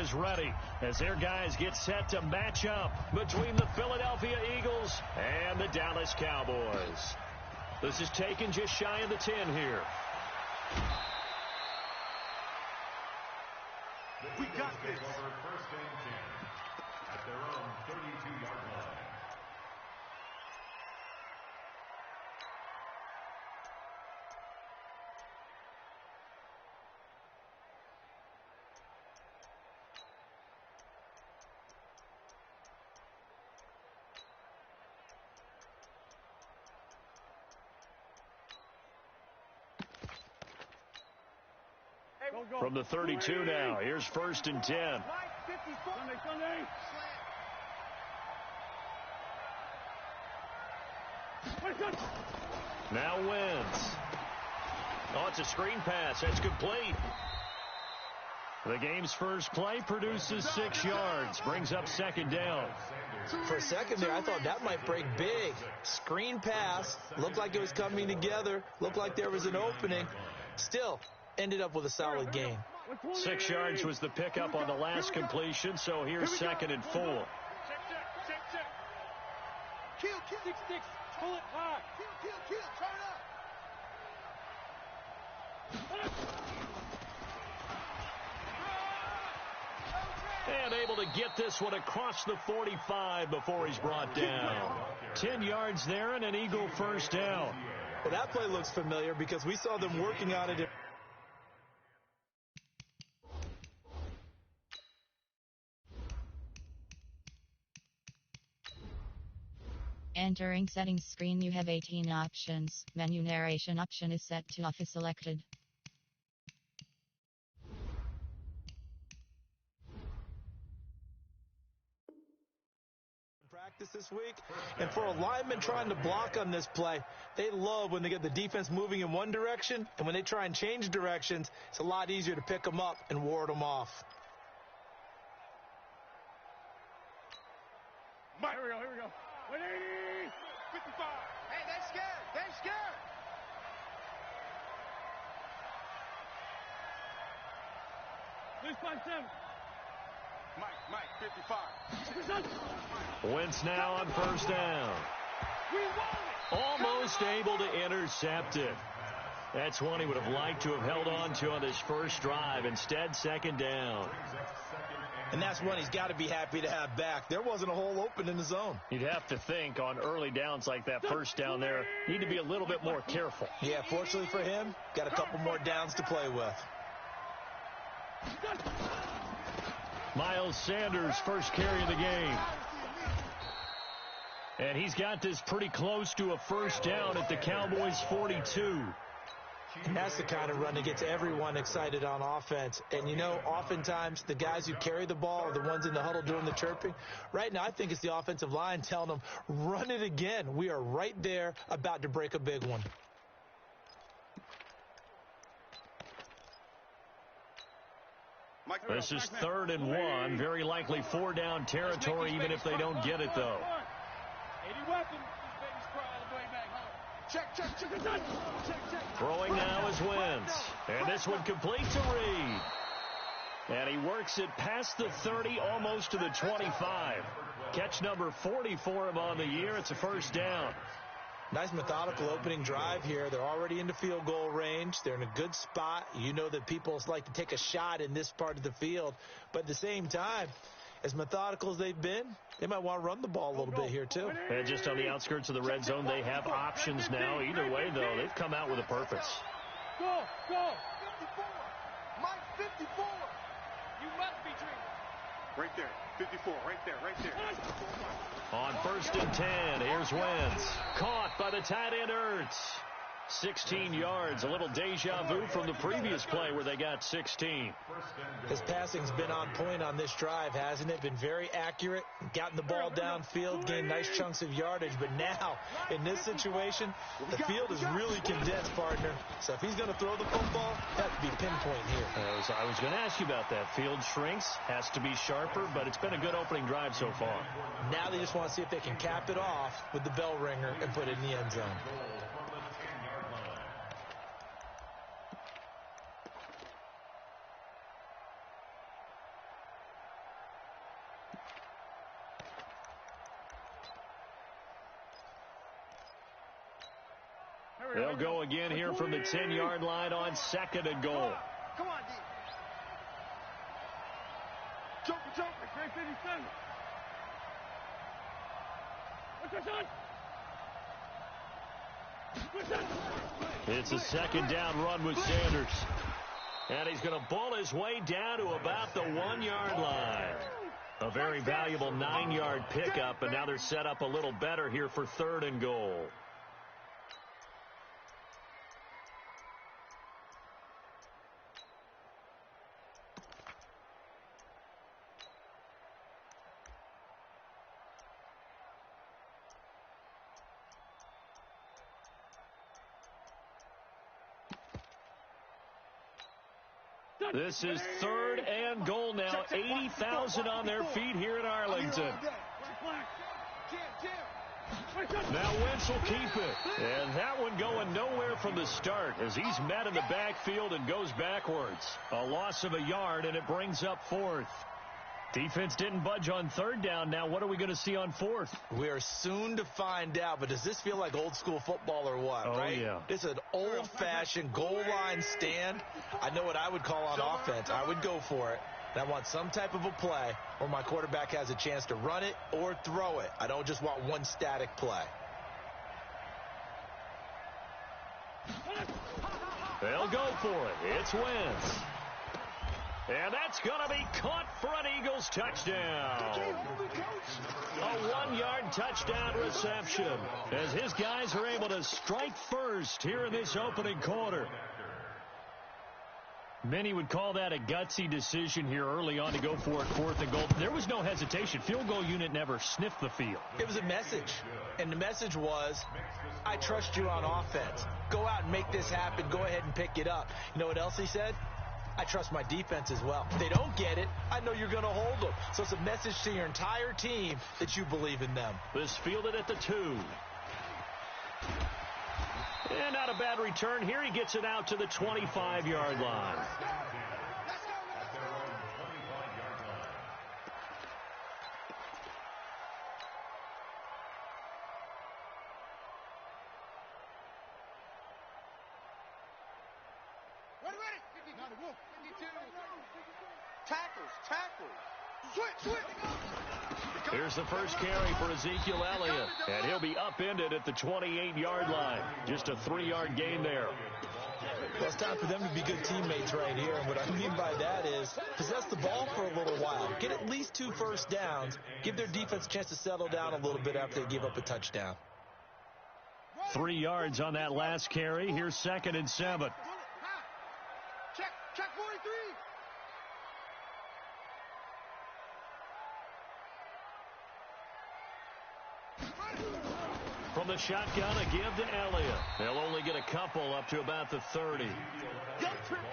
is ready as their guys get set to match up between the Philadelphia Eagles and the Dallas Cowboys. This is taken just shy of the 10 here. We got this. First and 10 at their own 32-yard line. From the 32 now, here's first and 10. Now wins. Oh, it's a screen pass. That's complete. The game's first play produces 6 yards, brings up second down. For a second there, I thought that might break big. Screen pass, looked like it was coming together, looked like there was an opening. Still, ended up with a solid gain. 6 yards was the pickup on the last completion, so here's second and 4. Check. Kill. 6, pull it high. Kill, turn up. And able to get this one across the 45 before he's brought down. 10 yards there and an Eagle first down. Well, that play looks familiar because we saw them working on it. Entering settings screen, you have 18 options. Menu narration option is set to off is selected. Practice this week, and for a lineman trying to block on this play, they love when they get the defense moving in one direction, and when they try and change directions, it's a lot easier to pick them up and ward them off. Mike, here we go. 180, 55. Hey, they're scared. Please find 7. Mike, 55. Wentz now on first down. Almost able to intercept it. That's one he would have liked to have held on to on his first drive. Instead, second down. And that's one he's got to be happy to have back. There wasn't a hole open in the zone. You'd have to think on early downs like that first down there, need to be a little bit more careful. Yeah, fortunately for him, got a couple more downs to play with. Miles Sanders, first carry of the game. And he's got this pretty close to a first down at the Cowboys' 42. And that's the kind of run that gets everyone excited on offense. And, you know, oftentimes the guys who carry the ball are the ones in the huddle doing the chirping. Right now, I think it's the offensive line telling them, run it again. We are right there about to break a big one. This is 3rd and 1. Very likely 4-down territory, even if they don't get it, though. 80 weapons. Baby's crying on the way back home. Check. Throwing now is Wentz. And this one complete to Reed. And he works it past the 30, almost to the 25. Catch number 40 for him on the year. It's a first down. Nice methodical opening drive here. They're already into field goal range. They're in a good spot. You know that people like to take a shot in this part of the field. But at the same time, as methodical as they've been, they might want to run the ball a little bit here too. And just on the outskirts of the red zone, they have options now. Either way, though, they've come out with a purpose. Go. 54. Mike, 54. You must be dreaming. Right there. 54. Right there. On 1st and 10, here's Wentz. Caught by the tight end Ertz. 16 yards, a little deja vu from the previous play where they got 16. His passing's been on point on this drive, hasn't it? Been very accurate, gotten the ball downfield, gained nice chunks of yardage. But now, in this situation, the field is really condensed, partner. So if he's going to throw the football, that would be pinpoint here. I was going to ask you about that. Field shrinks, has to be sharper, but it's been a good opening drive so far. Now they just want to see if they can cap it off with the bell ringer and put it in the end zone. They'll go again here from the 10-yard line on 2nd and goal. Come on, D. Jumper, Greg 57. It's a 2nd down run with Sanders. And he's going to bull his way down to about the 1-yard line. A very valuable 9-yard pickup, and now they're set up a little better here for 3rd and goal. This is 3rd and goal now. 80,000 on their feet here in Arlington. Now Wentz will keep it. And that one going nowhere from the start as he's met in the backfield and goes backwards. A loss of a yard, and it brings up 4th. Defense didn't budge on 3rd down. Now what are we going to see on 4th? We are soon to find out, but does this feel like old school football or what? Oh, right? Yeah. It's an old-fashioned goal line stand. I know what I would call on offense. I would go for it. I want some type of a play where my quarterback has a chance to run it or throw it. I don't just want one static play. They'll go for it. It's Wentz. And that's going to be caught for an Eagles touchdown. A 1-yard touchdown reception as his guys are able to strike first here in this opening quarter. Many would call that a gutsy decision here early on to go for it 4th and goal. There was no hesitation. Field goal unit never sniffed the field. It was a message, and the message was, I trust you on offense. Go out and make this happen. Go ahead and pick it up. You know what else he said? I trust my defense as well. If they don't get it, I know you're going to hold them. So it's a message to your entire team that you believe in them. This fielded at the 2. And not a bad return here. He gets it out to the 25-yard line. Here's the first carry for Ezekiel Elliott, and he'll be upended at the 28-yard line. Just a 3-yard gain there. Well, it's time for them to be good teammates right here, and what I mean by that is possess the ball for a little while. Get at least 2 first downs. Give their defense a chance to settle down a little bit after they give up a touchdown. 3 yards on that last carry. Here's 2nd and 7. Check 43. From the shotgun, a give to Elliott. They'll only get a couple up to about the 30.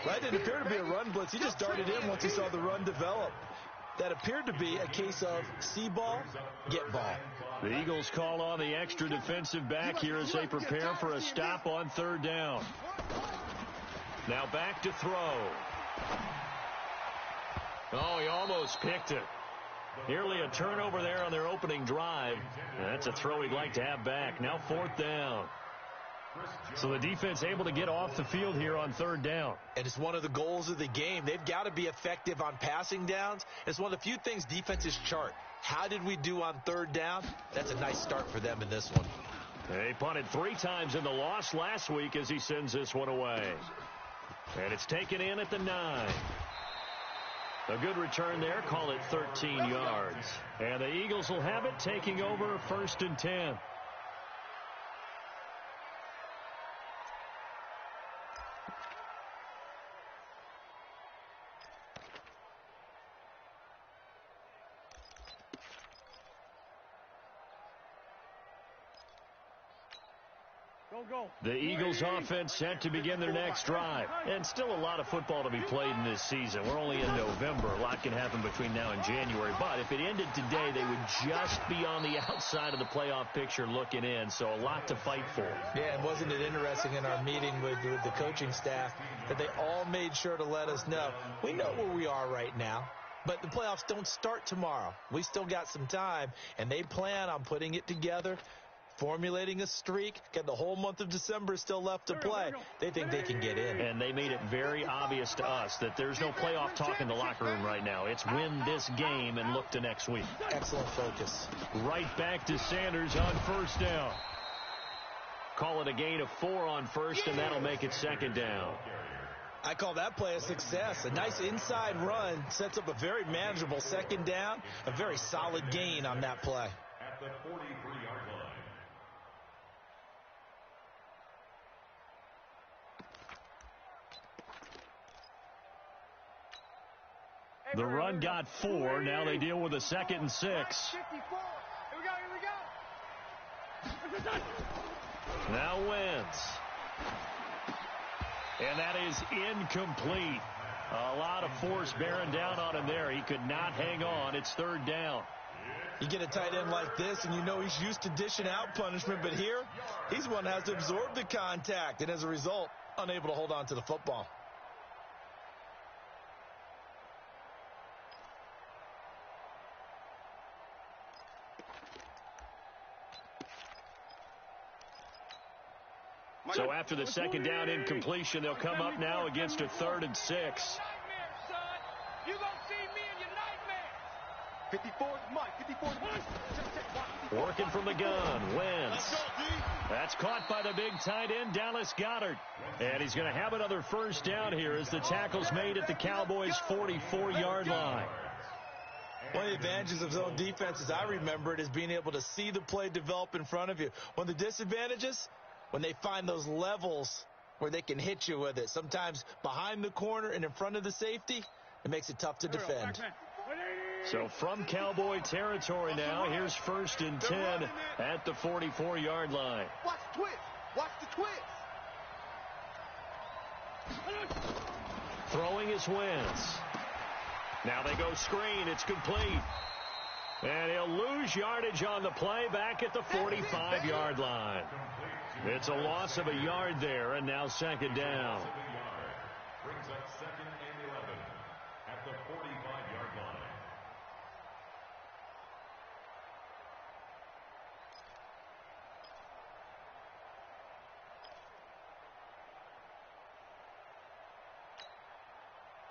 Right, it appeared to be a run blitz. He just darted in once he saw the run develop. That appeared to be a case of see ball, get ball. The Eagles call on the extra defensive back here as they prepare for a stop on 3rd down. Now back to throw. Oh, he almost picked it. Nearly a turnover there on their opening drive. That's a throw he'd like to have back. Now 4th down. So the defense able to get off the field here on 3rd down. And it's one of the goals of the game. They've got to be effective on passing downs. It's one of the few things defenses chart. How did we do on 3rd down? That's a nice start for them in this one. They punted 3 times in the loss last week as he sends this one away. And it's taken in at the 9. A good return there. Call it 13 yards. And the Eagles will have it, taking over 1st and 10. The Eagles offense set to begin their next drive. And still a lot of football to be played in this season. We're only in November. A lot can happen between now and January. But if it ended today, they would just be on the outside of the playoff picture looking in. So a lot to fight for. Yeah, and wasn't it interesting in our meeting with the coaching staff that they all made sure to let us know, we know where we are right now. But the playoffs don't start tomorrow. We still got some time, and they plan on putting it together formulating a streak, got the whole month of December still left to play. They think they can get in. And they made it very obvious to us that there's no playoff talk in the locker room right now. It's win this game and look to next week. Excellent focus. Right back to Sanders on first down. Call it a gain of 4 on first, and that'll make it second down. I call that play a success. A nice inside run sets up a very manageable second down. A very solid gain on that play. At the 43-yard line. The run got 4. Now they deal with a 2nd and 6. 54. Here we go. Now Wentz. And that is incomplete. A lot of force bearing down on him there. He could not hang on. It's 3rd down. You get a tight end like this, and you know he's used to dishing out punishment, but here, he's one that has to absorb the contact, and as a result, unable to hold on to the football. So after the second down incompletion, they'll come up now against a 3rd and 6. You gonna see me in your nightmares. 54, Mike. 54. Working from the gun, Wentz. That's caught by the big tight end, Dallas Goedert. And he's going to have another first down here as the tackle's made at the Cowboys' 44-yard line. One of the advantages of zone defense, as I remember it, is being able to see the play develop in front of you. One of the disadvantages, when they find those levels where they can hit you with it. Sometimes behind the corner and in front of the safety, it makes it tough to defend. So from Cowboy territory now, here's 1st and 10 at the 44-yard line. Watch the twist. Watch the twist. Throwing is Wentz. Now they go screen. It's complete. And he'll lose yardage on the play back at the 45-yard line. It's a loss of a yard there, and now second down. Brings up 2nd and 11 at the 45-yard line.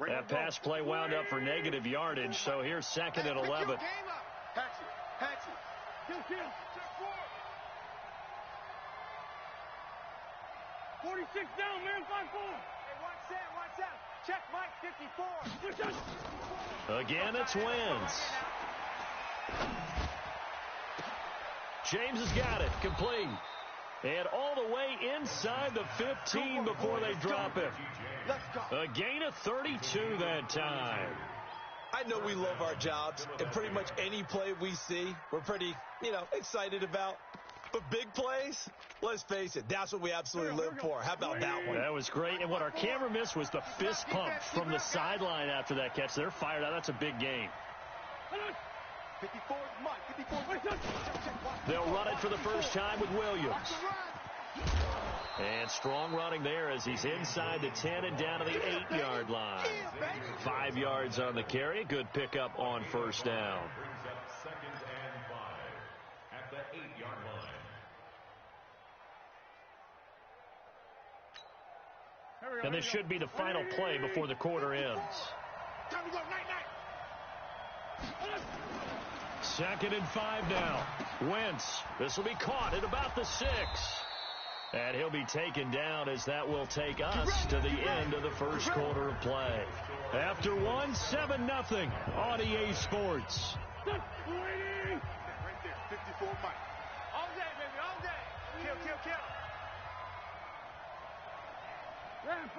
That pass play wound up for negative yardage, so here's 2nd and 11. Hatchet. Kill. 46 down, man. 5-4. Hey, watch that. Check Mike, 54. Again, it's Wentz. James has got it. Complete. And all the way inside the 15 before they drop him. A gain of 32 that time. I know we love our jobs, and pretty much any play we see, we're pretty, excited about. But big plays, let's face it, that's what we absolutely live for. How about that one? That was great. And what our camera missed was the fist pump from the sideline after that catch. They're fired out. That's a big gain. 54, Mike. 54. They'll run it for the first time with Williams. And strong running there as he's inside the 10 and down to the 8-yard line. 5 yards on the carry. Good pickup on first down. Brings up 2nd and 5 at the 8-yard line. And this should be the final play before the quarter ends. Time to go, night. 2nd and 5 now. Wentz. This will be caught at about the 6. And he'll be taken down as that will take us to the end of the first quarter of play. After 1, 7-0 on EA Sports. Right there, 54, Mike. All day, baby, all day. Kill. Ram.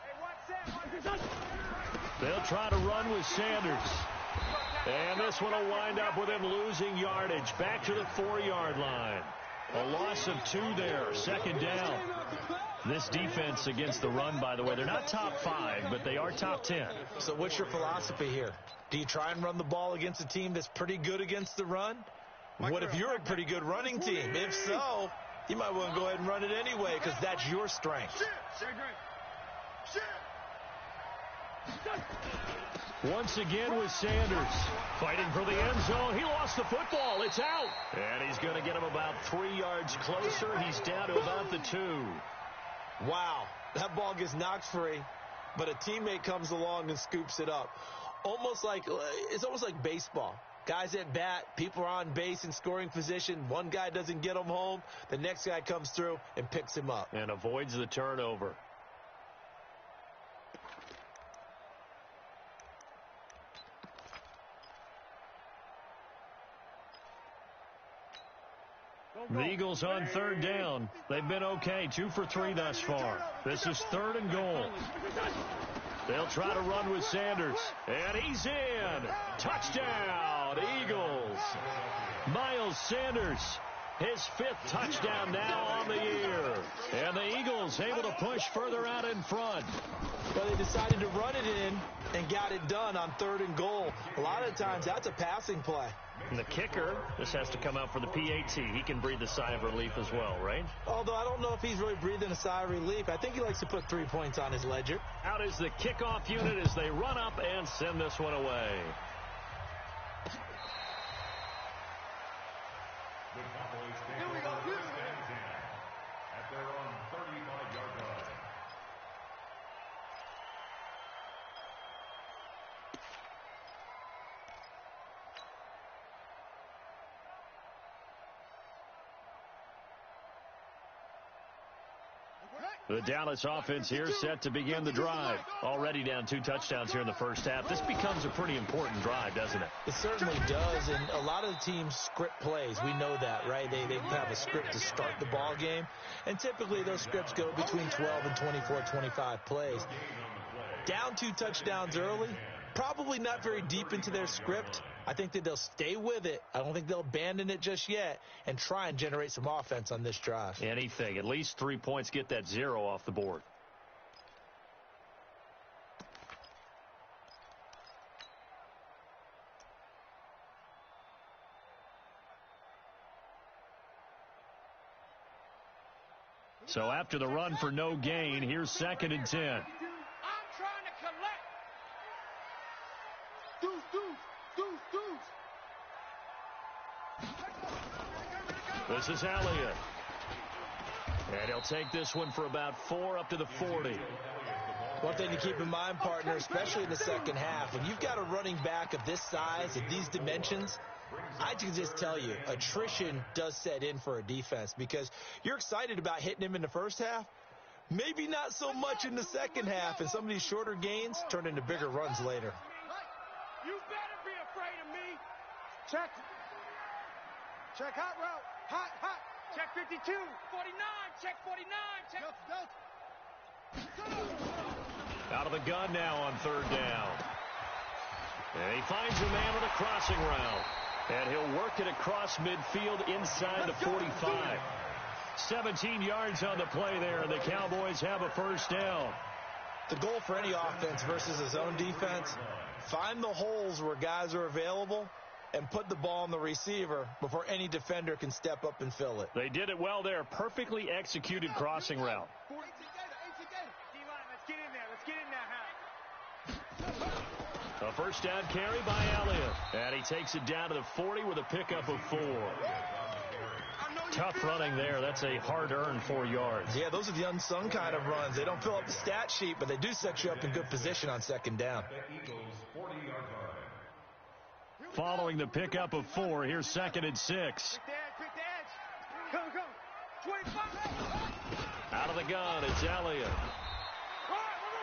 Hey, watch that. They'll try to run with Sanders. And this one will wind up with him losing yardage back to the 4-yard line. A loss of 2 there, 2nd down. This defense against the run, by the way, they're not top 5, but they are top 10. So what's your philosophy here? Do you try and run the ball against a team that's pretty good against the run? What if you're a pretty good running team? If so, you might want to go ahead and run it anyway because that's your strength. Once again with Sanders. Fighting for the end zone. He lost the football. It's out. And he's going to get him about 3 yards closer. He's down to about the 2. Wow. That ball gets knocked free, but a teammate comes along and scoops it up. It's almost like baseball. Guys at bat, people are on base in scoring position. One guy doesn't get him home. The next guy comes through and picks him up. And avoids the turnover. The Eagles on 3rd down. They've been okay, 2 for 3 thus far. This is 3rd and goal. They'll try to run with Sanders. And he's in. Touchdown, Eagles. Miles Sanders, his 5th touchdown now on the year. And the Eagles able to push further out in front. Well, they decided to run it in and got it done on 3rd and goal. A lot of times, that's a passing play. And the kicker, this has to come out for the PAT. He can breathe a sigh of relief as well, right? Although I don't know if he's really breathing a sigh of relief. I think he likes to put 3 points on his ledger. Out is the kickoff unit as they run up and send this one away. The Cowboys take over first and 10 at their own 35-yard line. The Dallas offense here set to begin the drive. Already down 2 touchdowns here in the first half. This becomes a pretty important drive, doesn't it? It certainly does, and a lot of the teams script plays. We know that, right? They have a script to start the ball game, and typically those scripts go between 12 and 24, 25 plays. Down 2 touchdowns early, probably not very deep into their script. I think that they'll stay with it. I don't think they'll abandon it just yet and try and generate some offense on this drive. Anything. At least 3 points, get that 0 off the board. So after the run for no gain, here's 2nd and 10. I'm trying to collect. Deuce. This is Elliott. And he'll take this one for about 4 up to the 40. One thing to keep in mind, partner, especially in the second half, when you've got a running back of this size, of these dimensions, I can just tell you, attrition does set in for a defense because you're excited about hitting him in the first half. Maybe not so much in the second half, and some of these shorter gains turn into bigger runs later. You better be afraid of me. Check hot route. Hot. Check 52. 49. Check 49. Check. Out of the gun now on 3rd down. And he finds a man on a crossing route. And he'll work it across midfield inside the 45. 17 yards on the play there, and the Cowboys have a 1st down. The goal for any offense versus a zone defense, find the holes where guys are available and put the ball on the receiver before any defender can step up and fill it. They did it well there. Perfectly executed crossing route. Let's get in there, A 1st down carry by Elliott. And he takes it down to the 40 with a pickup of 4. Tough running there. That's a hard-earned 4 yards. Yeah, those are the unsung kind of runs. They don't fill up the stat sheet, but they do set you up in good position on 2nd down. Following the pickup of 4, here's 2nd and 6. Pick the edge. Come. 25. Out of the gun, it's Elliott.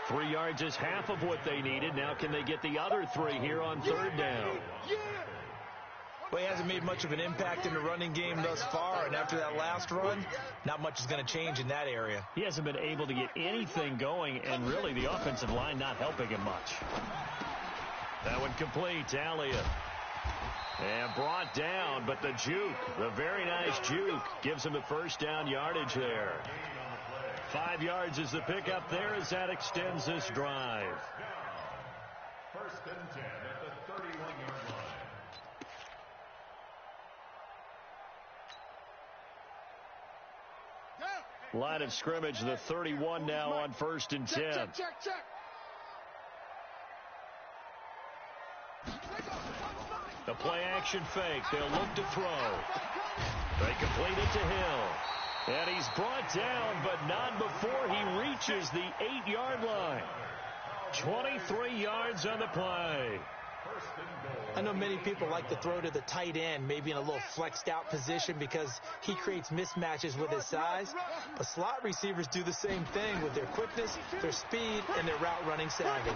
3 yards is half of what they needed. Now can they get the other 3 here on 3rd down? Well, he hasn't made much of an impact in the running game thus far, and after that last run, not much is going to change in that area. He hasn't been able to get anything going, and really the offensive line not helping him much. That one complete to Elliott. And brought down, but the juke, the very nice juke, gives him the 1st down yardage there. 5 yards is the pickup there as that extends this drive. 1st and 10 at the 31-yard line. Line of scrimmage, the 31 now on 1st and 10. Check. play-action fake. They'll look to throw. They complete it to Hill. And he's brought down, but not before he reaches the 8-yard line. 23 yards on the play. I know many people like to throw to the tight end, maybe in a little flexed out position because he creates mismatches with his size. But slot receivers do the same thing with their quickness, their speed, and their route running savvy.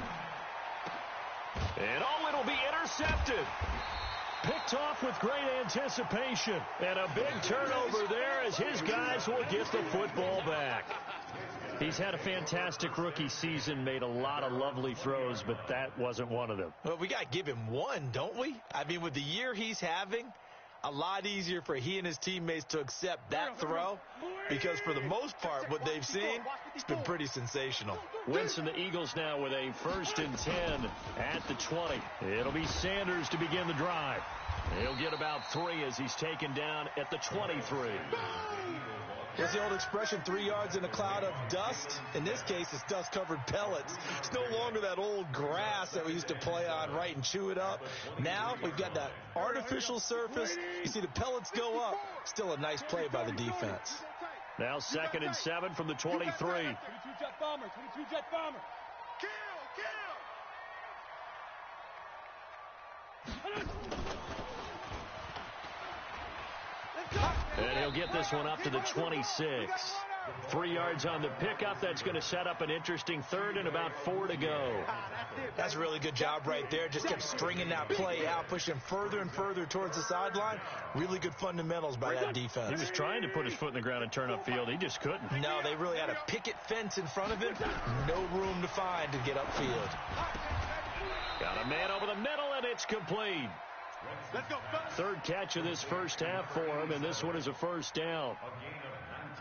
And it'll be intercepted. Picked off with great anticipation. And a big turnover there as his guys will get the football back. He's had a fantastic rookie season, made a lot of lovely throws, but that wasn't one of them. Well, we got to give him one, don't we? I mean, with the year he's having, a lot easier for he and his teammates to accept that throw because for the most part, what they've seen, it's been pretty sensational. Winston, the Eagles now with a 1st and 10 at the 20. It'll be Sanders to begin the drive. He'll get about 3 as he's taken down at the 23. What's the old expression, 3 yards in a cloud of dust? In this case, it's dust-covered pellets. It's no longer that old grass that we used to play on, right, and chew it up. Now we've got that artificial surface. You see the pellets go up. Still a nice play by the defense. Now 2nd and 7 from the 23. 22 jet bomber, 22 jet bomber. And he'll get this one up to the 26. 3 yards on the pickup. That's going to set up an interesting 3rd and about 4 to go. That's a really good job right there. Just kept stringing that play out, pushing further and further towards the sideline. Really good fundamentals by that defense. He was trying to put his foot in the ground and turn upfield. He just couldn't. No, they really had a picket fence in front of him. No room to find to get upfield. Got a man over the middle, and it's complete. Let's go, fellas. 3rd catch of this first half for him, and this one is a 1st down.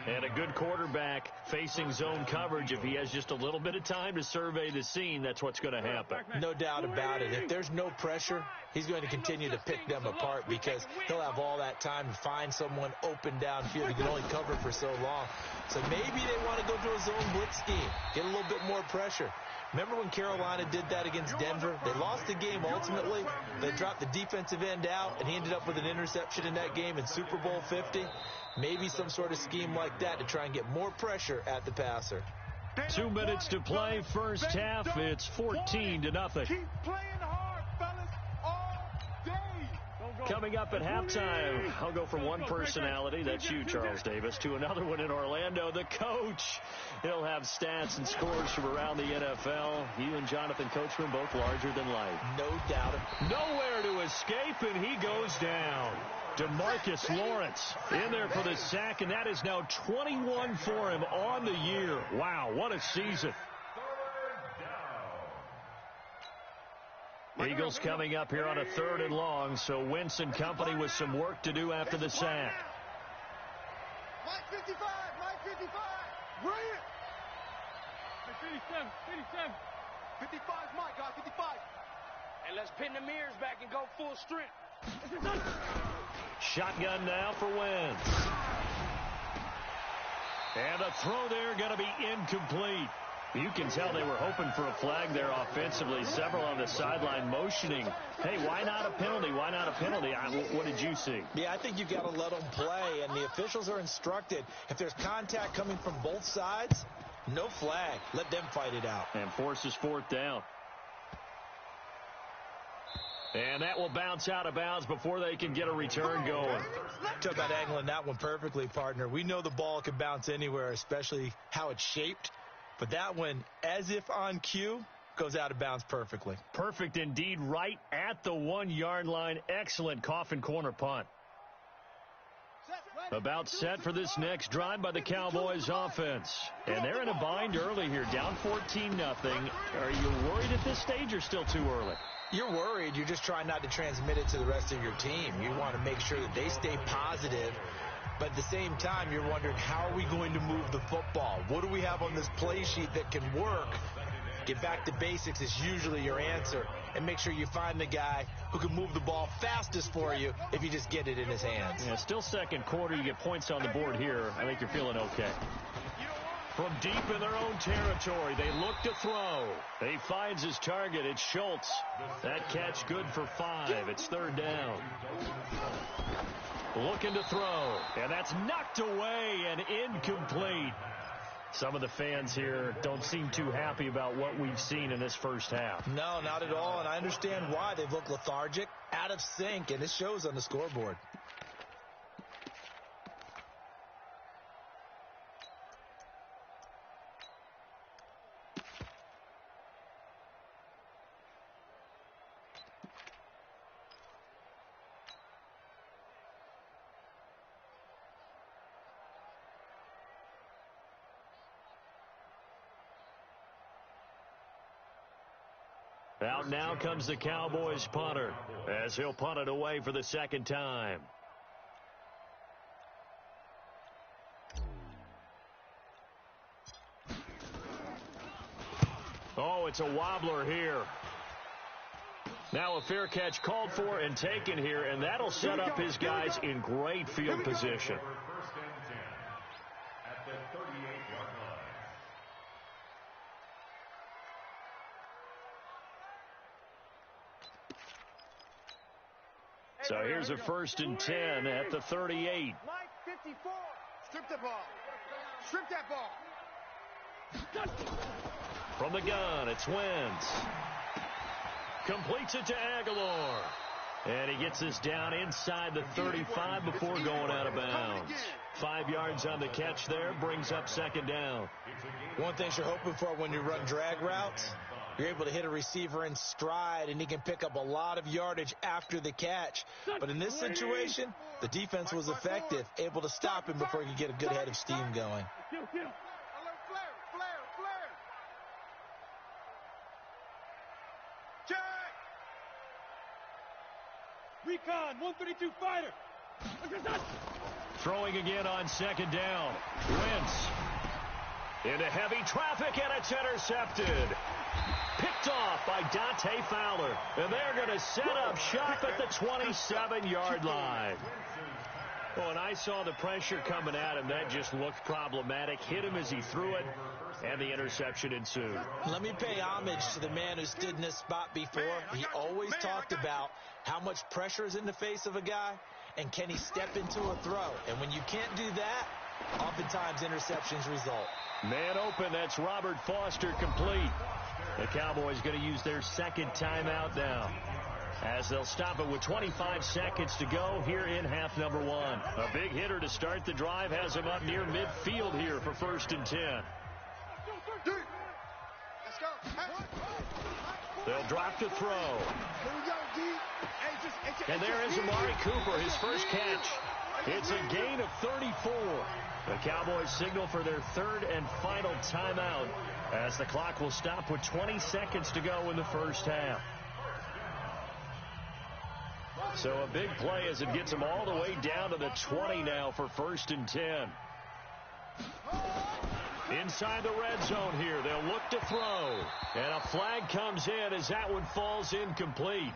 And a good quarterback facing zone coverage. If he has just a little bit of time to survey the scene, that's what's going to happen. No doubt about it. If there's no pressure, he's going to continue to pick them apart because he'll have all that time to find someone open downfield. He can only cover for so long. So maybe they want to go to a zone blitz scheme, get a little bit more pressure. Remember when Carolina did that against Denver? They lost the game ultimately. They dropped the defensive end out, and he ended up with an interception in that game in Super Bowl 50. Maybe some sort of scheme like that to try and get more pressure at the passer. 2 minutes to play, first half. It's 14-0. Keep playing hard, fellas, all day. Coming up at halftime, I'll go from one personality, that's you, Charles Davis, to another one in Orlando, the coach. He'll have stats and scores from around the NFL. He and Jonathan Coachman both larger than life. No doubt. Nowhere to escape, and he goes down. DeMarcus Lawrence in there for the sack, and that is now 21 for him on the year. Wow, what a season. Eagles coming up here on a 3rd and long, so Wentz and company with some work to do after the sack. Mike 55, Mike 55. Bring it. 57. 55's Mike, guys, 55. And let's pin the mirrors back and go full strength. Shotgun now for Wentz. And the throw there going to be incomplete. You can tell they were hoping for a flag there offensively. Several on the sideline motioning, hey, why not a penalty? Why not a penalty? What did you see? Yeah, I think you've got to let them play, and the officials are instructed. If there's contact coming from both sides, no flag. Let them fight it out. And forces 4th down. And that will bounce out of bounds before they can get a return going. Talk about angling that one perfectly, partner. We know the ball can bounce anywhere, especially how it's shaped. But that one, as if on cue, goes out of bounds perfectly. Perfect indeed, right at the 1-yard line. Excellent coffin corner punt. About set for this next drive by the Cowboys offense. And they're in a bind early here, down 14-0. Are you worried at this stage or still too early? You're worried. You're just trying not to transmit it to the rest of your team. You want to make sure that they stay positive. But at the same time, you're wondering, how are we going to move the football? What do we have on this play sheet that can work? Get back to basics is usually your answer. And make sure you find the guy who can move the ball fastest for you if you just get it in his hands. Yeah, still 2nd quarter. You get points on the board here. I think you're feeling okay. From deep in their own territory, they look to throw. He finds his target. It's Schultz. That catch good for 5. It's third down. Looking to throw. And that's knocked away and incomplete. Some of the fans here don't seem too happy about what we've seen in this first half. No, not at all, and I understand why. They've looked lethargic, out of sync, and it shows on the scoreboard. Out now comes the Cowboys punter as he'll punt it away for the second time. Oh, it's a wobbler here. Now a fair catch called for and taken here, and that'll set up his guys in great field position. First and 10 at the 38-yard line. So here's a first and 10 at the 38. Mike 54. Strip the ball. Strip that ball. From the gun, it's Wentz. Completes it to Aguilar. And he gets this down inside the 35 before going out of bounds. 5 yards on the catch there, brings up second down. One thing you're hoping for when you run drag routes, you're able to hit a receiver in stride, and he can pick up a lot of yardage after the catch. But in this situation, the defense was effective, able to stop him before he could get a good head of steam going. Recon, 132 fighter. Throwing again on second down. Wentz into heavy traffic, and it's intercepted. Picked off by Dante Fowler. And they're going to set up shop at the 27-yard line. Well, when I saw the pressure coming at him, that just looked problematic. Hit him as he threw it, and the interception ensued. Let me pay homage to the man who stood in this spot before. He always talked about how much pressure is in the face of a guy, and can he step into a throw. And when you can't do that, oftentimes interceptions result. Man open, that's Robert Foster complete. The Cowboys going to use their second timeout now, as they'll stop it with 25 seconds to go here in half number 1. A big hitter to start the drive has him up near midfield here for first and 10. They'll drop to throw. And there is Amari Cooper, his first catch. It's a gain of 34. The Cowboys signal for their third and final timeout, as the clock will stop with 20 seconds to go in the first half. So a big play as it gets them all the way down to the 20 now for first and 10. Inside the red zone here, they'll look to throw. And a flag comes in as that one falls incomplete.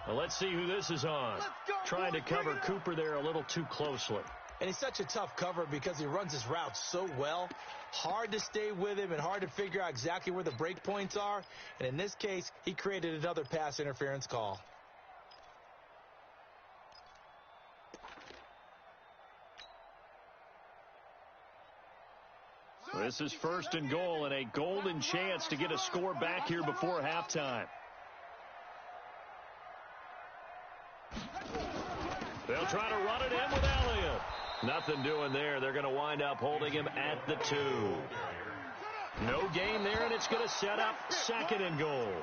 Well, let's see who this is on. Trying to cover Cooper there a little too closely. And he's such a tough cover because he runs his route so well. Hard to stay with him and hard to figure out exactly where the break points are. And in this case, he created another pass interference call. This is first and goal and a golden chance to get a score back here before halftime. They'll try to run it in with Elliott. Nothing doing there. They're going to wind up holding him at the 2. No gain there, and it's going to set up second and goal.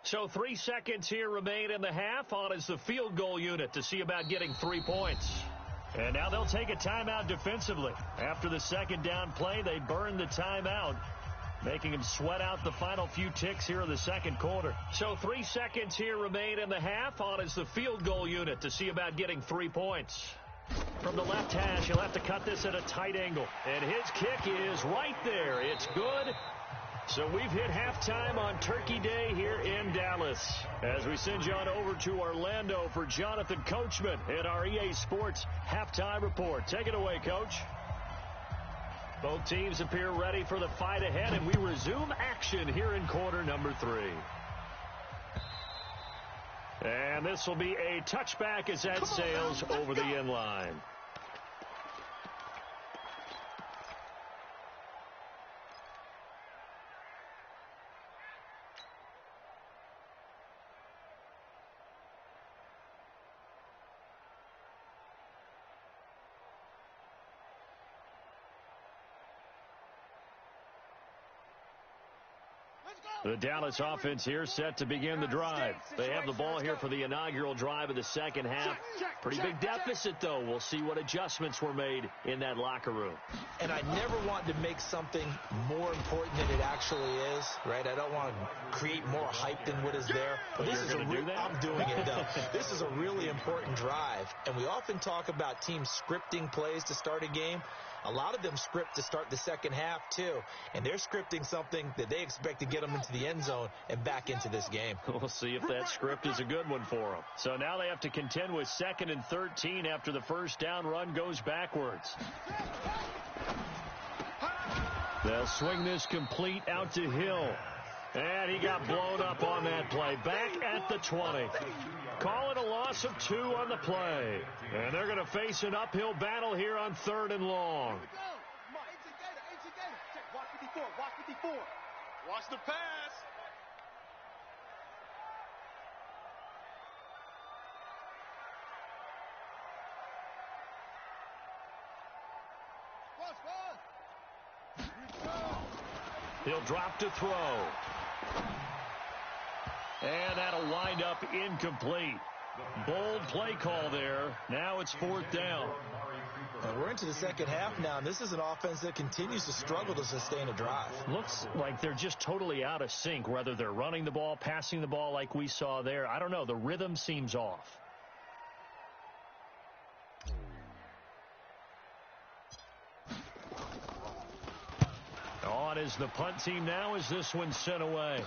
So 3 seconds here remain in the half. On is the field goal unit to see about getting 3 points. And now they'll take a timeout defensively. After the second down play, they burn the timeout. making him sweat out the final few ticks here in the second quarter. So 3 seconds here remain in the half. On is the field goal unit to see about getting 3 points. From the left hash, he'll have to cut this at a tight angle. And his kick is right there. It's good. So we've hit halftime on Turkey Day here in Dallas. As we send you on over to Orlando for Jonathan Coachman in our EA Sports Halftime Report. Take it away, Coach. Both teams appear ready for the fight ahead, and we resume action here in quarter number 3. And this will be a touchback as that sails over the end line. The Dallas offense here set to begin the drive. They have the ball here for the inaugural drive of the second half. Pretty big deficit, though. We'll see what adjustments were made in that locker room. And I never want to make something more important than it actually is, right? I don't want to create more hype than what is there. But this is I'm doing it, though. This is a really important drive. And we often talk about teams scripting plays to start a game. A lot of them script to start the second half, too. And they're scripting something that they expect to get them into the end zone and back into this game. We'll see if that script is a good one for them. So now they have to contend with 2nd and 13 after the first down run goes backwards. They'll swing this complete out to Hill. And he got blown up on that play. Back at the 20. Call it a loss of 2 on the play. And they're going to face an uphill battle here on 3rd and long. Watch the pass. He'll drop to throw. And that'll wind up incomplete. Bold play call there. Now it's 4th down. And we're into the second half now, and this is an offense that continues to struggle to sustain a drive. Looks like they're just totally out of sync, whether they're running the ball, passing the ball like we saw there. I don't know. The rhythm seems off. On is the punt team now as this one's sent away.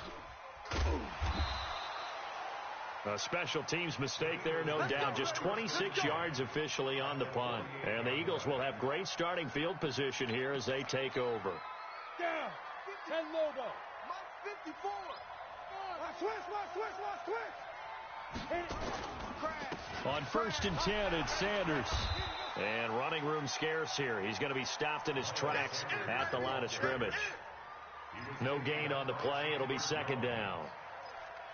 A special teams mistake there, no doubt. Just 26 yards officially on the punt. And the Eagles will have great starting field position here as they take over. Down. 10 logo. Mike 54. Switch. On 1st and 10, it's Sanders. And running room scarce here. He's going to be stopped in his tracks at the line of scrimmage. No gain on the play. It'll be 2nd down.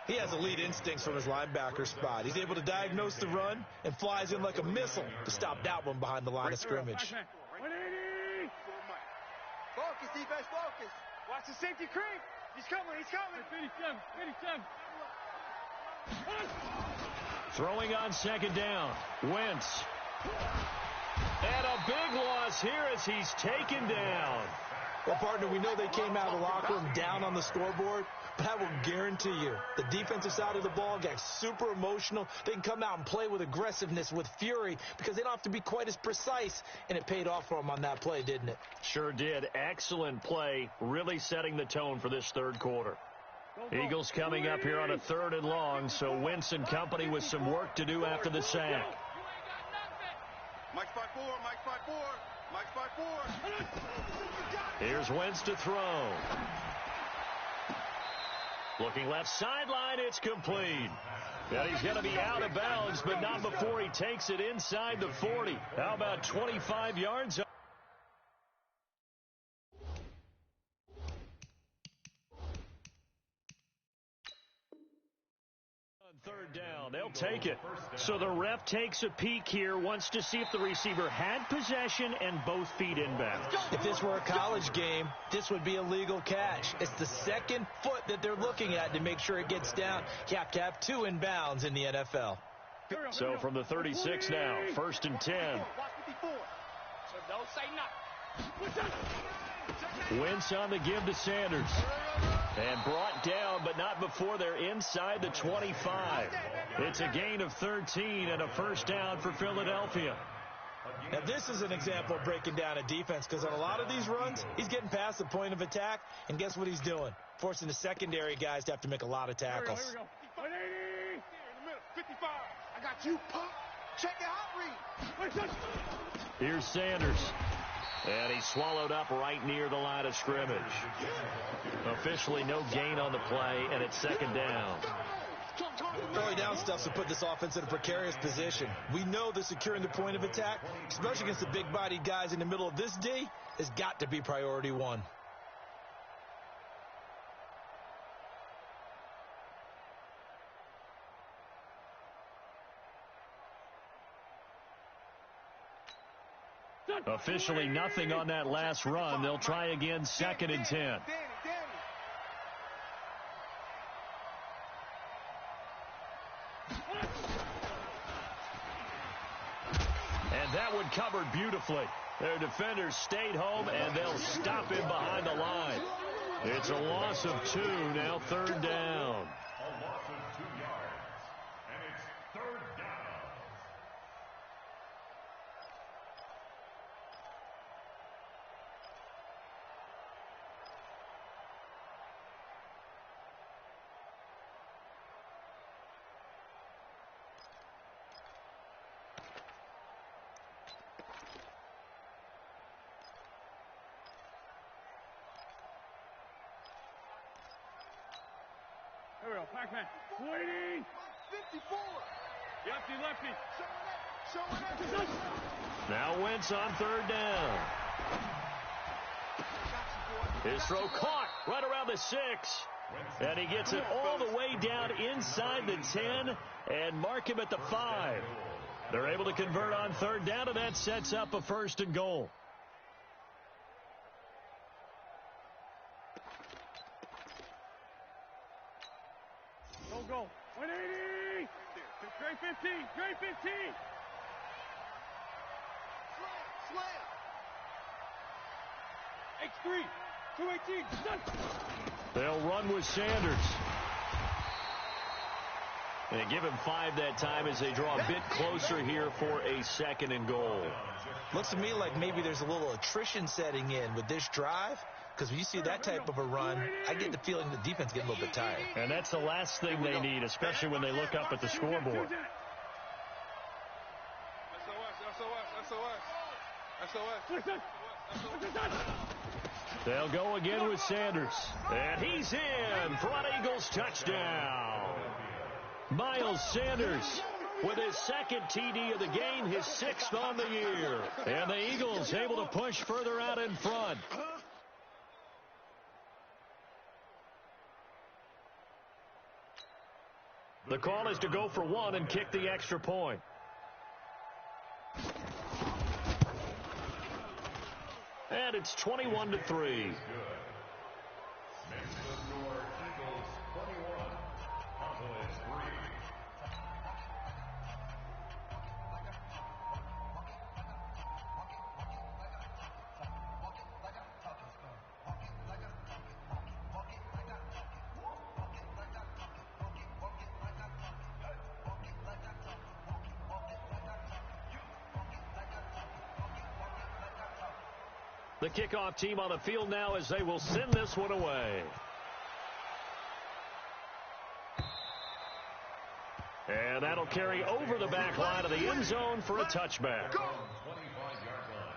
He has elite instincts from his linebacker spot. He's able to diagnose the run and flies in like a missile to stop that one behind the line of scrimmage. 180. Focus, defense, focus. Watch the safety creep. He's coming. 57. Throwing on 2nd down. Wentz. And a big loss here as he's taken down. Well, partner, we know they came out of the locker room down on the scoreboard, but I will guarantee you the defensive side of the ball got super emotional. They can come out and play with aggressiveness, with fury, because they don't have to be quite as precise, and it paid off for them on that play, didn't it? Sure did. Excellent play, really setting the tone for this 3rd quarter. Eagles coming up here on a 3rd and long, so Wentz and company with some work to do after the sack. Mike 5-4. Here's Wentz to throw. Looking left sideline, it's complete. And he's going to be out of bounds, but not before he takes it inside the 40. How about 25 yards? On 3rd down, they'll take it. So the ref takes a peek here, wants to see if the receiver had possession and both feet inbound. If this were a college game, this would be a legal catch. It's the 2nd foot that they're looking at to make sure it gets down. You have to have 2 inbounds in the NFL. So from the 36 now, 1st and 10. So don't say nothing. Wentz on the give to Sanders. And brought down, but not before they're inside the 25. It's a gain of 13 and a first down for Philadelphia. Now, this is an example of breaking down a defense, because on a lot of these runs, he's getting past the point of attack, and guess what he's doing? Forcing the secondary guys to have to make a lot of tackles. Here we go. 180. In the middle. 55. I got you, punk. Check your hot read. Here's Sanders. And he swallowed up right near the line of scrimmage. Officially no gain on the play, and it's second down. Early down stuff's to put this offense in a precarious position. We know that securing the point of attack, especially against the big-bodied guys in the middle of this D, has got to be priority one. Officially nothing on that last run. They'll try again, second and 10. And that one covered beautifully. Their defenders stayed home, and they'll stop him behind the line. It's a loss of 2, now third down. A loss of 2 yards. And it's third down. Here we go. Pac-Man. Waiting. 54. Lefty. Show it. Now Wentz on third down. His throw caught right around the 6. And he gets it all the way down inside the 10 and mark him at the 5. They're able to convert on third down, and that sets up a first and goal. Go. 180. Great 15. Great 15. Slam. X3. 218. Done. They'll run with Sanders. And give him 5 that time as they draw a bit closer here for a second and goal. Looks to me like maybe there's a little attrition setting in with this drive, because when you see that type of a run, I get the feeling the defense getting a little bit tired. And that's the last thing they need, especially when they look up at the scoreboard. They'll go again with Sanders. And he's in for an Eagles touchdown. Miles Sanders with his second TD of the game, his 6th on the year. And the Eagles able to push further out in front. The call is to go for 1 and kick the extra point. And it's 21-3. Makes the score Eagles 21, Cowboys 3. The kickoff team on the field now as they will send this one away. And that'll carry over the back line of the end zone for a touchback. 25-yard line.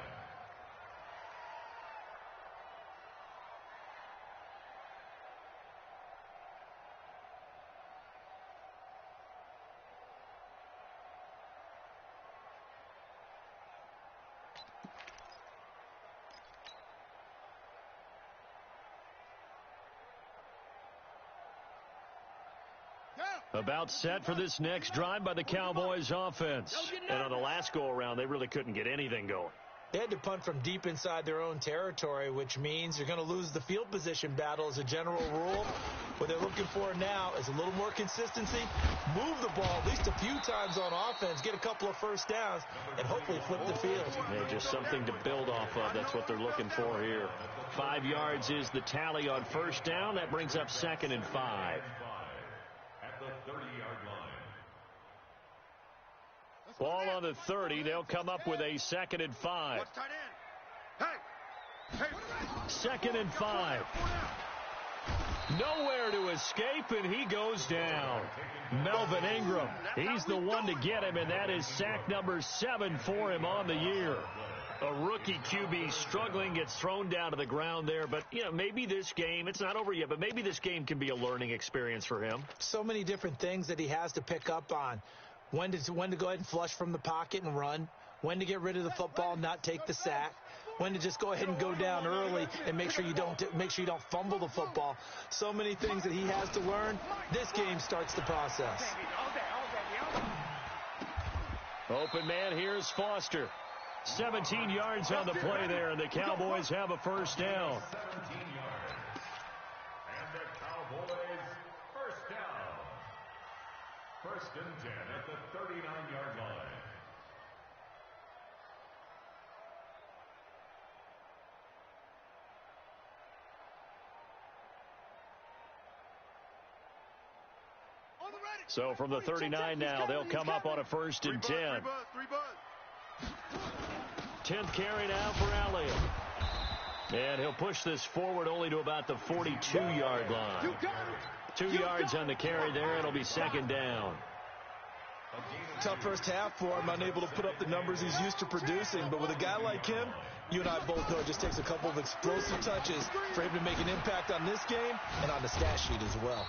About set for this next drive by the Cowboys offense. And on the last go-around, they really couldn't get anything going. They had to punt from deep inside their own territory, which means you're going to lose the field position battle as a general rule. What they're looking for now is a little more consistency, move the ball at least a few times on offense, get a couple of first downs, and hopefully flip the field. Yeah, just something to build off of. That's what they're looking for here. 5 yards is the tally on first down. That brings up 2nd and 5. At the 30-yard line. Ball on the 30. They'll come up with a 2nd and 5. Hey! 2nd and 5. Nowhere to escape, and he goes down. Melvin Ingram, he's the one to get him, and that is sack number 7 for him on the year. A rookie QB struggling, gets thrown down to the ground there, but maybe this game, it's not over yet, but maybe this game can be a learning experience for him. So many different things that he has to pick up on. When to go ahead and flush from the pocket and run, when to get rid of the football and not take the sack, when to just go ahead and go down early and make sure you don't fumble the football. So many things that he has to learn. This game starts the process. Open man, here's Foster. 17 yards on the play there, and the Cowboys have a first down. 17 yards. And the Cowboys first down. 1st and 10 at the 39-yard line. So from the 39 now, they'll come up on a 1st and 10. 10th carry now for Elliott. And he'll push this forward only to about the 42-yard line. 2 yards on the carry there. It'll be 2nd down. Tough first half for him, unable to put up the numbers he's used to producing. But with a guy like him, you and I both know it just takes a couple of explosive touches for him to make an impact on this game and on the stat sheet as well.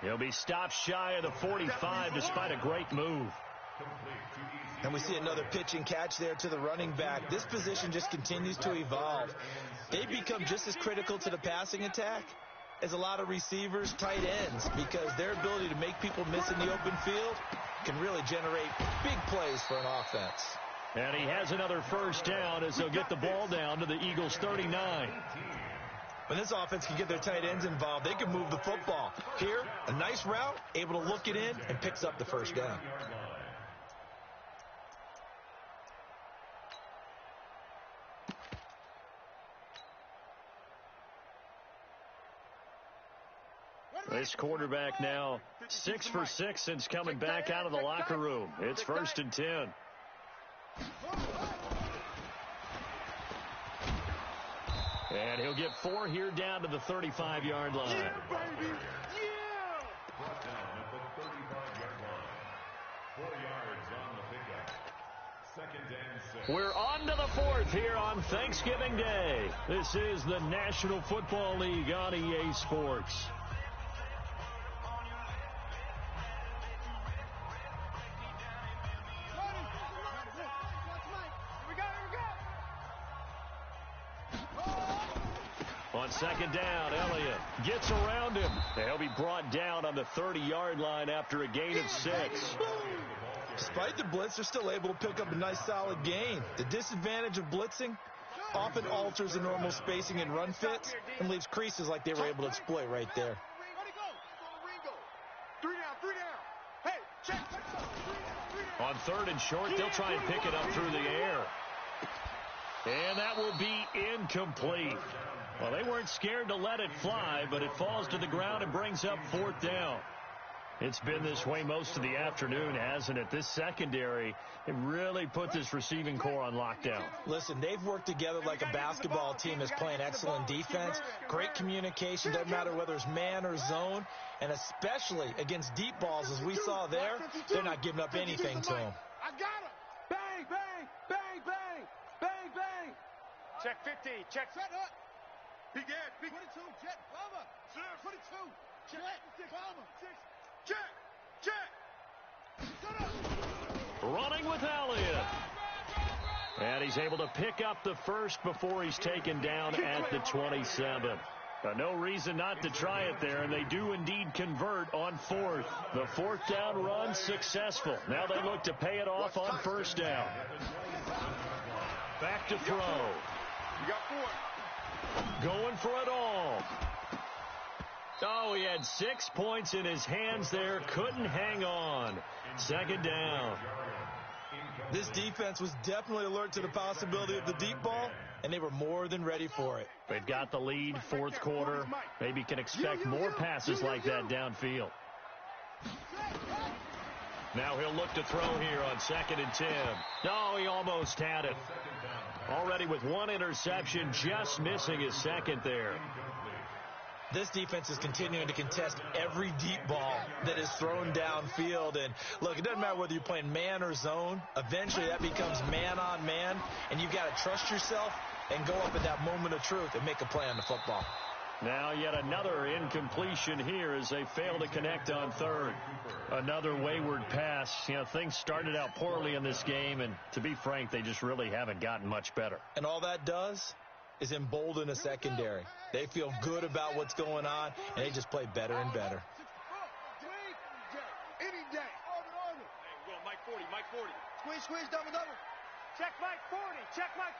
He'll be stopped shy of the 45 despite a great move. And we see another pitch and catch there to the running back. This position just continues to evolve. They've become just as critical to the passing attack as a lot of receivers, tight ends, because their ability to make people miss in the open field can really generate big plays for an offense. And he has another first down as they'll get the ball down to the Eagles' 39. When this offense can get their tight ends involved, they can move the football. Here, a nice route, able to look it in, and picks up the first down. This quarterback now 6 for 6 since coming back out of the locker room. It's 1st and 10. And he'll get 4 here down to the 35-yard line. Yeah, baby! Yeah! Brought down at the 35-yard line. 4 yards on the pickup. 2nd and 6. We're on to the 4th here on Thanksgiving Day. This is the National Football League on EA Sports. On 2nd down, Elliott gets around him. He'll be brought down on the 30-yard line after a gain of 6. Despite the blitz, they're still able to pick up a nice solid gain. The disadvantage of blitzing often alters the normal spacing and run fits and leaves creases like they were able to exploit right there. 3 down. Hey, check. On 3rd and short, they'll try and pick it up through the air. And that will be incomplete. Well, they weren't scared to let it fly, but it falls to the ground and brings up 4th down. It's been this way most of the afternoon, hasn't it? This secondary, it really put this receiving core on lockdown. Listen, they've worked together like a basketball team that's playing excellent defense. Great communication, doesn't matter whether it's man or zone. And especially against deep balls, as we saw there, they're not giving up anything to them. I got him. Bang, bang, bang, bang, bang, bang. Check 15. Check. Set up. He get. 22. Jet. Bomber. 22. Jet. Bomber. 6. Check. Set up. Running with Elliott. And he's able to pick up the first before he's taken down at the 27. No reason not to try it there, and they do indeed convert on 4th. The 4th down run successful. Now they look to pay it off on 1st down. Back to throw. You got 4. Going for it all. Oh, he had 6 points in his hands there. Couldn't hang on. Second down. This defense was definitely alert to the possibility of the deep ball, and they were more than ready for it. They've got the lead, fourth quarter. Maybe can expect more passes like that downfield. Now he'll look to throw here on 2nd and 10. No, he almost had it. Already with 1 interception, just missing his second there. This defense is continuing to contest every deep ball that is thrown downfield. And, look, it doesn't matter whether you're playing man or zone. Eventually that becomes man-on-man, and you've got to trust yourself and go up at that moment of truth and make a play on the football. Now yet another incompletion here as they fail to connect on 3rd. Another wayward pass. You know, things started out poorly in this game, and to be frank, they just really haven't gotten much better. And all that does is embolden a secondary. They feel good about what's going on, and they just play better and better. Any day. Hey, we're going Mike 40, Mike 40. Squeeze, double. Check Mike 40, check Mike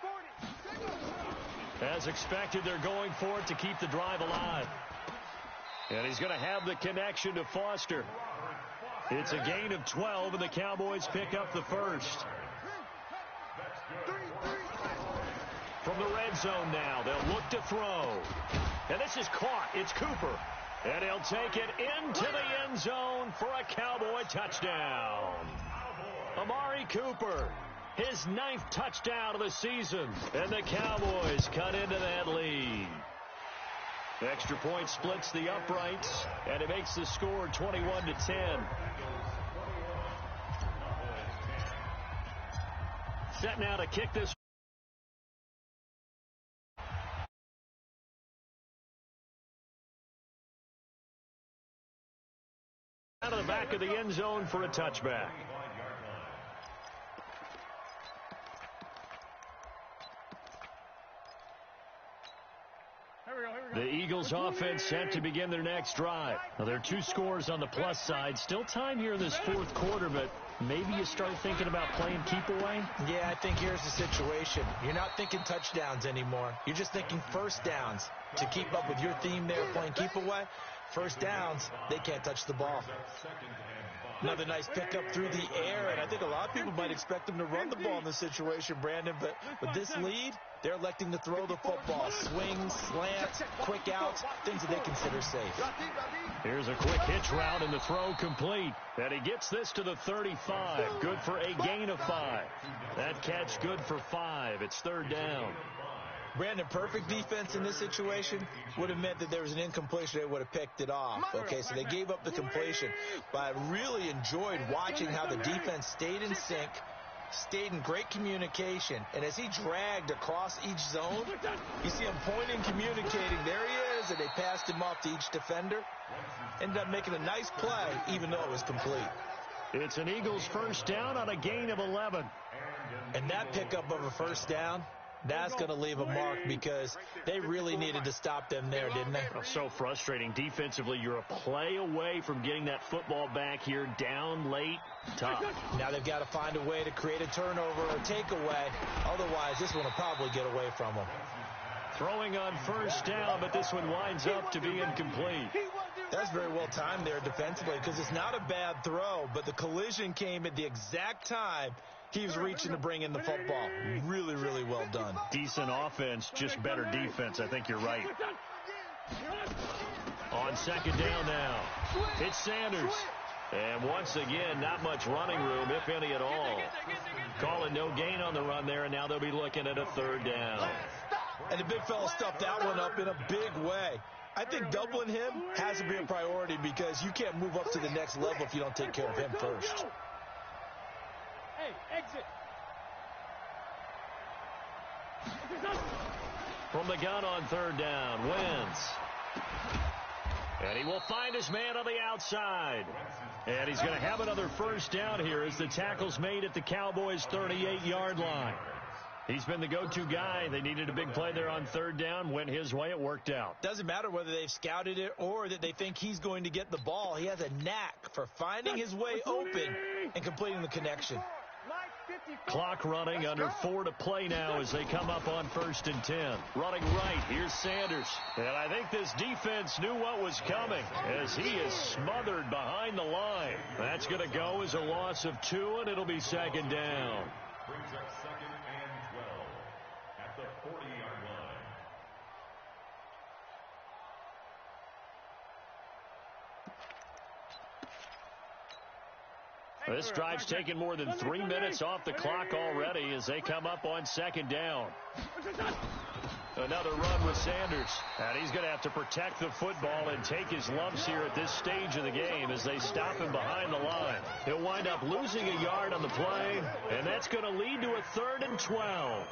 40. As expected, they're going for it to keep the drive alive. And he's going to have the connection to Foster. It's a gain of 12, and the Cowboys pick up the first. From the red zone now, they'll look to throw. And this is caught. It's Cooper. And he'll take it into the end zone for a Cowboy touchdown. Amari Cooper, his 9th touchdown of the season. And the Cowboys cut into that lead. The extra point splits the uprights, and it makes the score 21-10. Set now to kick this. Out of the back of the end zone for a touchback. The Eagles offense set to begin their next drive. Now, there are 2 scores on the plus side. Still time here in this 4th quarter, but maybe you start thinking about playing keep away? Yeah, I think here's the situation. You're not thinking touchdowns anymore. You're just thinking first downs. To keep up with your theme there, playing keep away, first downs, they can't touch the ball. Another nice pickup through the air, and I think a lot of people might expect them to run the ball in this situation, Brandon, but with this lead, they're electing to throw the football. Swings, slants, quick outs, things that they consider safe. Here's a quick hitch route, and the throw complete. And he gets this to the 35. Good for a gain of 5. That catch good for 5. It's 3rd down. Brandon, perfect defense in this situation would have meant that there was an incompletion. They would have picked it off. Okay, so they gave up the completion. But I really enjoyed watching how the defense stayed in sync, stayed in great communication. And as he dragged across each zone, you see him pointing, communicating. There he is, and they passed him off to each defender. Ended up making a nice play, even though it was complete. It's an Eagles first down on a gain of 11. And that pickup of a first down, that's going to leave a mark because they really needed to stop them there, didn't they? So frustrating. Defensively, you're a play away from getting that football back here, down late, tough. Now they've got to find a way to create a turnover or takeaway. Otherwise, this one will probably get away from them. Throwing on first down, but this one winds up to be incomplete. That's very well timed there defensively because it's not a bad throw, but the collision came at the exact time he was reaching to bring in the football. Really, really well done. Decent offense, just better defense. I think you're right. On 2nd down now, it's Sanders. And once again, not much running room, if any at all. Calling no gain on the run there, and now they'll be looking at a 3rd down. And the big fella stuffed that one up in a big way. I think doubling him has to be a priority because you can't move up to the next level if you don't take care of him first. Hey, exit. From the gun on 3rd down, Wentz. And he will find his man on the outside. And he's going to have another first down here as the tackle's made at the Cowboys' 38-yard line. He's been the go-to guy. They needed a big play there on 3rd down. Went his way. It worked out. Doesn't matter whether they've scouted it or that they think he's going to get the ball. He has a knack for finding his way open and completing the connection. Clock running, under 4 to play now as they come up on 1st and 10. Running right, here's Sanders. And I think this defense knew what was coming as he is smothered behind the line. That's going to go as a loss of 2, and it'll be 2nd down. Brings up 2nd and 12 at the 40-yard line. This drive's taken more than 3 minutes off the clock already as they come up on 2nd down. Another run with Sanders. And he's going to have to protect the football and take his lumps here at this stage of the game as they stop him behind the line. He'll wind up losing a yard on the play, and that's going to lead to a 3rd and 12.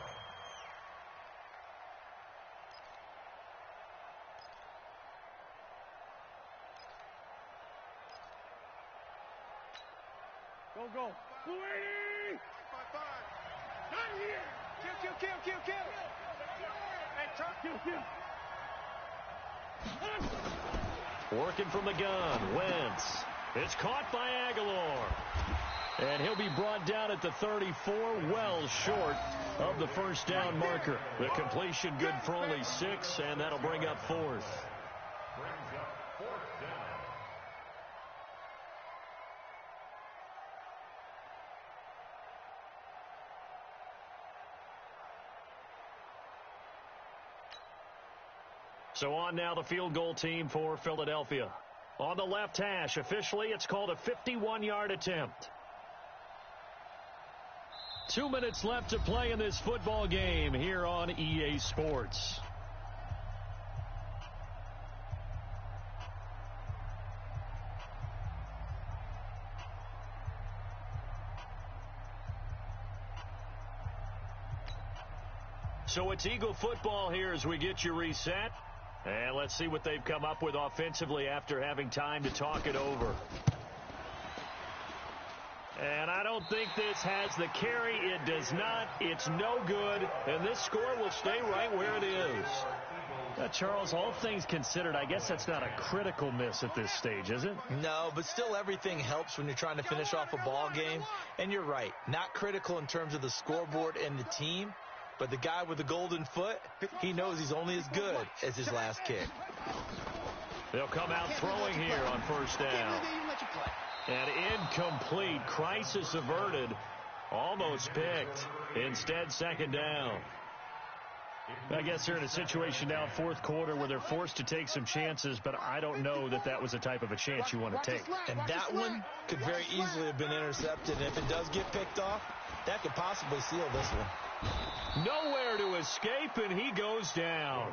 Go. 280! 5. Not here! Kill! Hey, turn! Kill! Working from the gun, Wentz. It's caught by Aguilar. And he'll be brought down at the 34, well short of the 1st down marker. The completion good for only 6, and that'll bring up 4th. Brings up 4th down. So on now the field goal team for Philadelphia. On the left hash, officially it's called a 51-yard attempt. 2 minutes left to play in this football game here on EA Sports. So it's Eagle football here as we get you reset. And let's see what they've come up with offensively after having time to talk it over. And I don't think this has the carry. It does not. It's no good. And this score will stay right where it is. Charles, all things considered, I guess that's not a critical miss at this stage, is it? No, but still everything helps when you're trying to finish off a ball game. And you're right, not critical in terms of the scoreboard and the team. But the guy with the golden foot, he knows he's only as good as his last kick. They'll come out throwing here on 1st down. And incomplete. Crisis averted. Almost picked. Instead, 2nd down. I guess they're in a situation now, 4th quarter, where they're forced to take some chances, but I don't know that that was the type of a chance you want to take. And that one could very easily have been intercepted. And if it does get picked off, that could possibly seal this one. Nowhere to escape, and he goes down.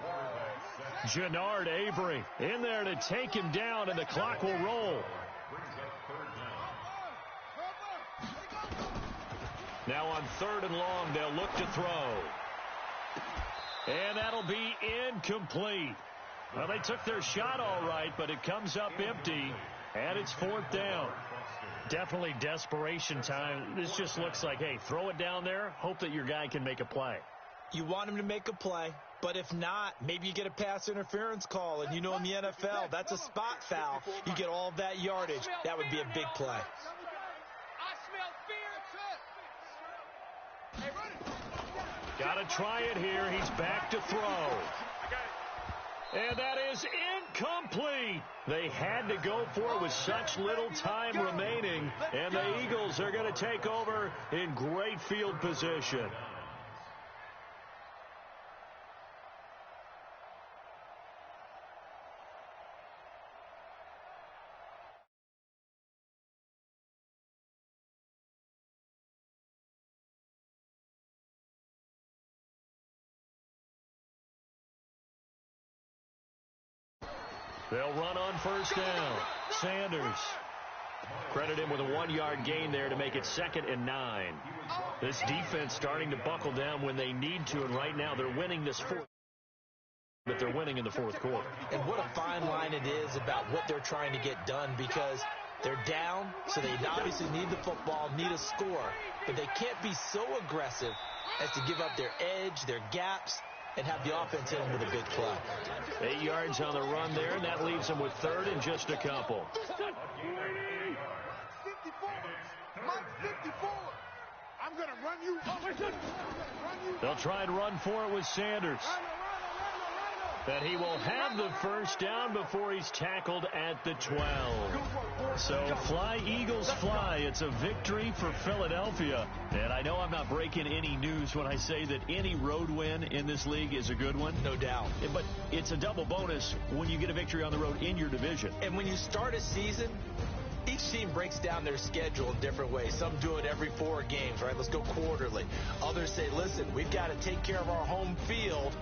Jannard Avery in there to take him down, and the clock will roll. Now on 3rd and long, they'll look to throw. And that'll be incomplete. Well, they took their shot all right, but it comes up empty, and it's 4th down. Definitely desperation time. This just looks like, hey, throw it down there, hope that your guy can make a play. You want him to make a play, but if not, maybe you get a pass interference call, and you know in the NFL, that's a spot foul. You get all of that yardage. That would be a big play. Got to try it here. He's back to throw. And that is incomplete. They had to go for it with such little time remaining. And the Eagles are going to take over in great field position. They'll run on 1st down. Sanders. Credit him with a 1-yard gain there to make it 2nd and 9. This defense starting to buckle down when they need to, and right now they're winning this 4th. But they're winning in the 4th quarter. And what a fine line it is about what they're trying to get done, because they're down, so they obviously need the football, need a score. But they can't be so aggressive as to give up their edge, their gaps, and have the offense in with a big play. 8 yards on the run there, and that leaves them with 3rd and just a couple. 54. Mike 54. I'm going to run you. They'll try and run for it with Sanders. But he will have the first down before he's tackled at the 12. So fly, Eagles, fly. It's a victory for Philadelphia. And I know I'm not breaking any news when I say that any road win in this league is a good one. No doubt. But it's a double bonus when you get a victory on the road in your division. And when you start a season, each team breaks down their schedule in different ways. Some do it every 4 games, right? Let's go quarterly. Others say, listen, we've got to take care of our home field